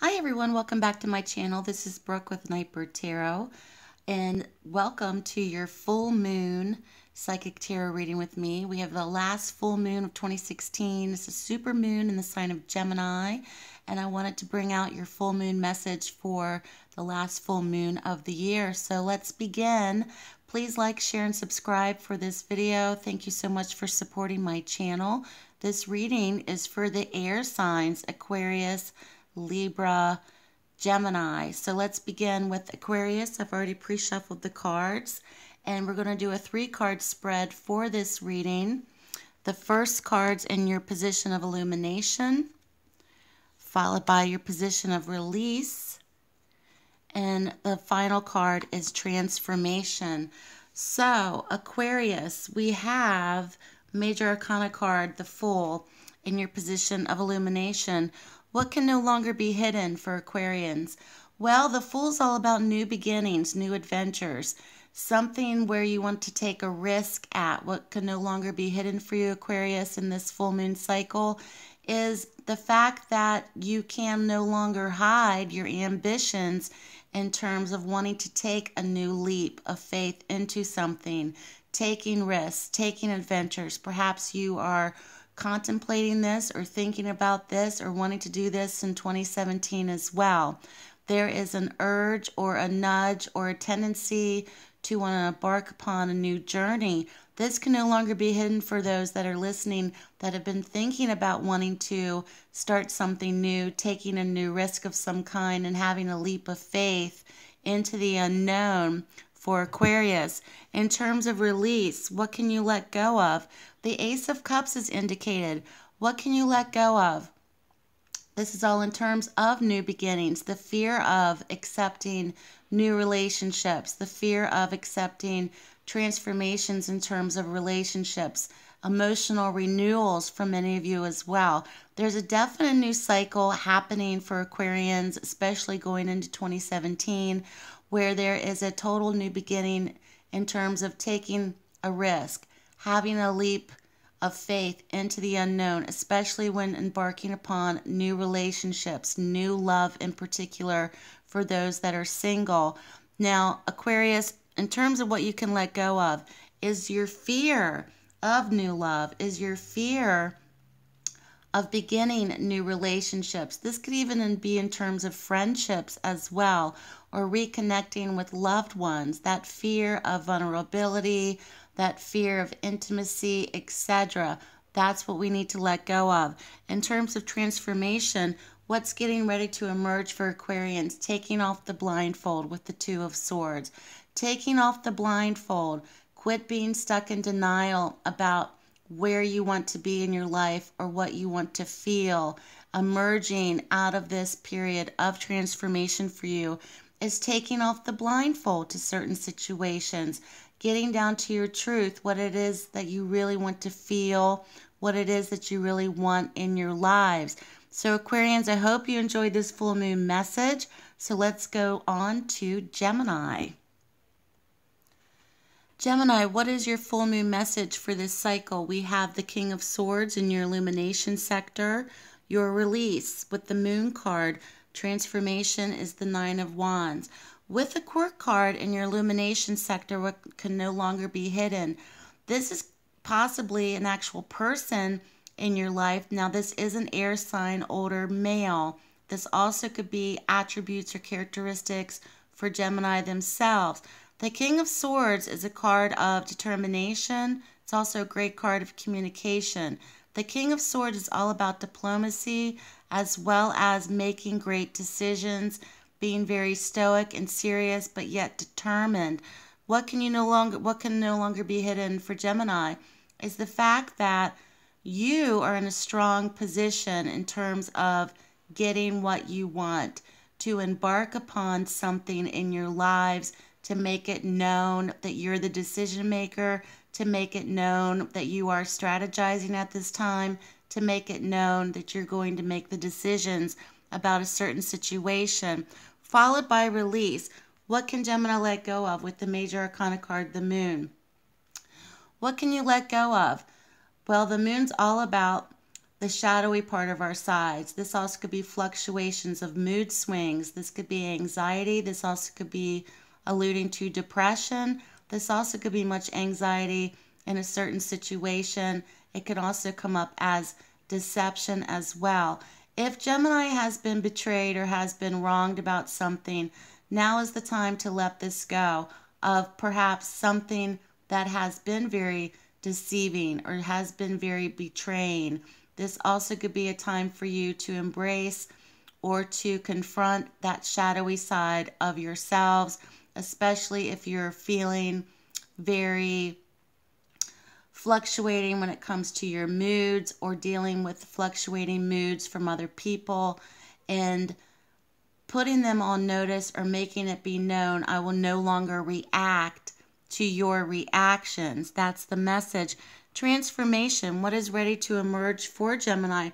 Hi everyone, welcome back to my channel. This is Brooke with Nightbird Tarot, and welcome to your full moon psychic tarot reading with me. We have the last full moon of 2016. It's a super moon in the sign of Gemini, and I wanted to bring out your full moon message for the last full moon of the year. So let's begin. Please like, share, and subscribe for this video. Thank you so much for supporting my channel. This reading is for the air signs, Aquarius, Libra, Gemini. So let's begin with Aquarius. I've already pre-shuffled the cards, and we're going to do a 3-card spread for this reading. The first card's in your position of illumination, followed by your position of release, and the final card is transformation. So Aquarius, we have Major Arcana card, the Fool, in your position of illumination. What can no longer be hidden for Aquarians? Well, the Fool's all about new beginnings, new adventures, something where you want to take a risk at. What can no longer be hidden for you, Aquarius, in this full moon cycle is the fact that you can no longer hide your ambitions in terms of wanting to take a new leap of faith into something, taking risks, taking adventures. Perhaps you are contemplating this or thinking about this or wanting to do this in 2017 as well. There is an urge or a nudge or a tendency to want to embark upon a new journey. This can no longer be hidden for those that are listening that have been thinking about wanting to start something new, taking a new risk of some kind, and having a leap of faith into the unknown. For Aquarius, in terms of release, what can you let go of? The Ace of Cups is indicated. What can you let go of? This is all in terms of new beginnings, the fear of accepting new relationships, the fear of accepting transformations in terms of relationships, emotional renewals for many of you as well. There's a definite new cycle happening for Aquarians, especially going into 2017, where there is a total new beginning in terms of taking a risk, having a leap of faith into the unknown, especially when embarking upon new relationships, new love in particular for those that are single. Now, Aquarius, in terms of what you can let go of, is your fear of new love, is your fear of beginning new relationships. This could even be in terms of friendships as well, or reconnecting with loved ones. That fear of vulnerability, that fear of intimacy, etc. That's what we need to let go of. In terms of transformation, what's getting ready to emerge for Aquarians? Taking off the blindfold with the Two of Swords. Taking off the blindfold. Quit being stuck in denial about where you want to be in your life or what you want to feel. Emerging out of this period of transformation for you is taking off the blindfold to certain situations, getting down to your truth, what it is that you really want to feel, what it is that you really want in your lives. So Aquarians, I hope you enjoyed this full moon message. So let's go on to Gemini. Gemini, what is your full moon message for this cycle? We have the King of Swords in your illumination sector, your release with the Moon card. Transformation is the Nine of Wands. With the Court card in your illumination sector, what can no longer be hidden? This is possibly an actual person in your life. Now, this is an air sign, older male. This also could be attributes or characteristics for Gemini themselves. The King of Swords is a card of determination. It's also a great card of communication. The King of Swords is all about diplomacy as well as making great decisions, being very stoic and serious but yet determined. What can no longer be hidden for Gemini is the fact that you are in a strong position in terms of getting what you want, to embark upon something in your lives, to make it known that you're the decision maker, to make it known that you are strategizing at this time, to make it known that you're going to make the decisions about a certain situation, followed by release. What can Gemini let go of with the Major Arcana card, the Moon? What can you let go of? Well, the Moon's all about the shadowy part of our sides. This also could be fluctuations of mood swings. This could be anxiety. This also could be alluding to depression. This also could be much anxiety in a certain situation. It could also come up as deception as well. If Gemini has been betrayed or has been wronged about something, now is the time to let this go of perhaps something that has been very deceiving or has been very betraying. This also could be a time for you to embrace or to confront that shadowy side of yourselves, especially if you're feeling very fluctuating when it comes to your moods or dealing with fluctuating moods from other people and putting them on notice or making it be known. I will no longer react to your reactions. That's the message. Transformation, what is ready to emerge for Gemini?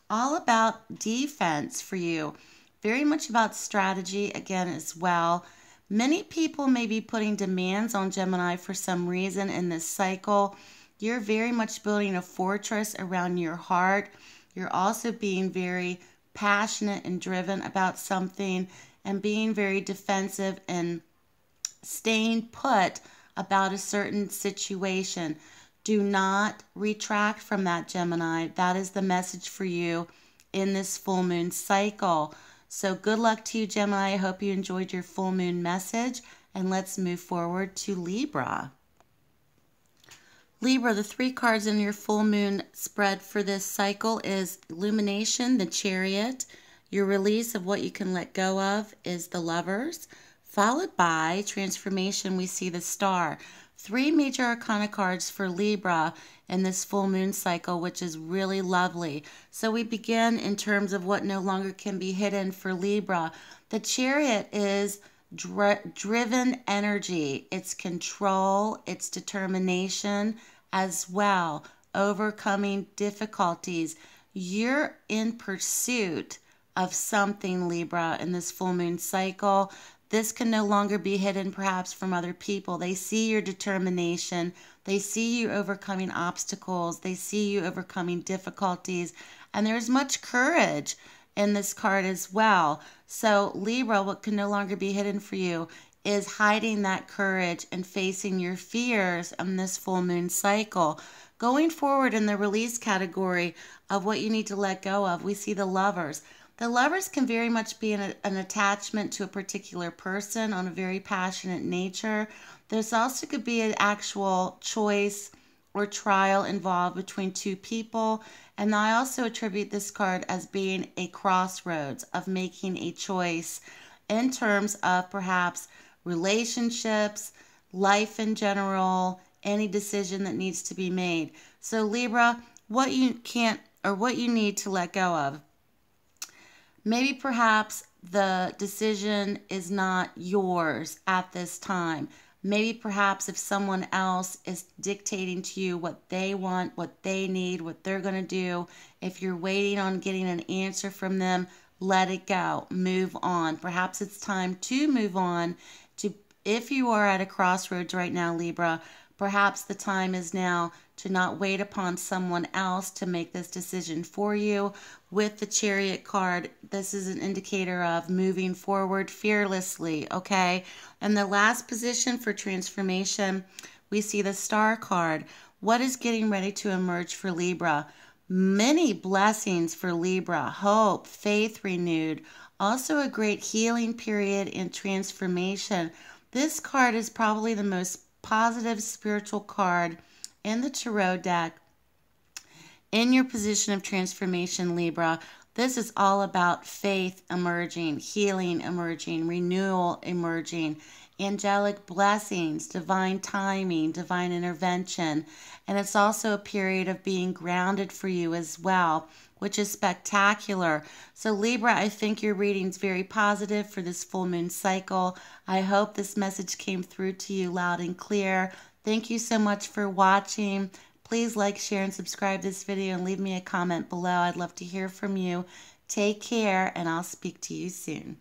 All about defense for you. Very much about strategy again as well. Many people may be putting demands on Gemini for some reason in this cycle. You're very much building a fortress around your heart. You're also being very passionate and driven about something and being very defensive and staying put about a certain situation. Do not retract from that, Gemini. That is the message for you in this full moon cycle. So good luck to you, Gemini. I hope you enjoyed your full moon message. And let's move forward to Libra. Libra, the 3 cards in your full moon spread for this cycle is Illumination, the Chariot. Your release of what you can let go of is the Lovers. Followed by Transformation, we see the Star. 3 major arcana cards for Libra in this full moon cycle, which is really lovely. So we begin in terms of what no longer can be hidden for Libra. The Chariot is driven energy. It's control, it's determination as well, overcoming difficulties. You're in pursuit of something, Libra, in this full moon cycle. This can no longer be hidden perhaps from other people. They see your determination. They see you overcoming obstacles. They see you overcoming difficulties. And there's much courage in this card as well. So Libra, what can no longer be hidden for you is hiding that courage and facing your fears in this full moon cycle. Going forward in the release category of what you need to let go of, we see the Lovers. The Lovers can very much be an attachment to a particular person on a very passionate nature. There's also could be an actual choice or trial involved between 2 people. And I also attribute this card as being a crossroads of making a choice in terms of perhaps relationships, life in general, any decision that needs to be made. So Libra, what you can't or what you need to let go of. Maybe perhaps the decision is not yours at this time. Maybe perhaps if someone else is dictating to you what they want, what they need, what they're going to do, if you're waiting on getting an answer from them, let it go. Move on. Perhaps it's time to move on. If you are at a crossroads right now, Libra, perhaps the time is now to not wait upon someone else to make this decision for you. With the Chariot card, this is an indicator of moving forward fearlessly, okay? And the last position for transformation, we see the Star card. What is getting ready to emerge for Libra? Many blessings for Libra, hope, faith renewed, also a great healing period and transformation. This card is probably the most positive spiritual card in the tarot deck. In your position of transformation, Libra, this is all about faith emerging, healing emerging, renewal emerging, angelic blessings, divine timing, divine intervention. And it's also a period of being grounded for you as well, which is spectacular. So Libra, I think your reading's very positive for this full moon cycle. I hope this message came through to you loud and clear. Thank you so much for watching. Please like, share, and subscribe this video and leave me a comment below. I'd love to hear from you. Take care, and I'll speak to you soon.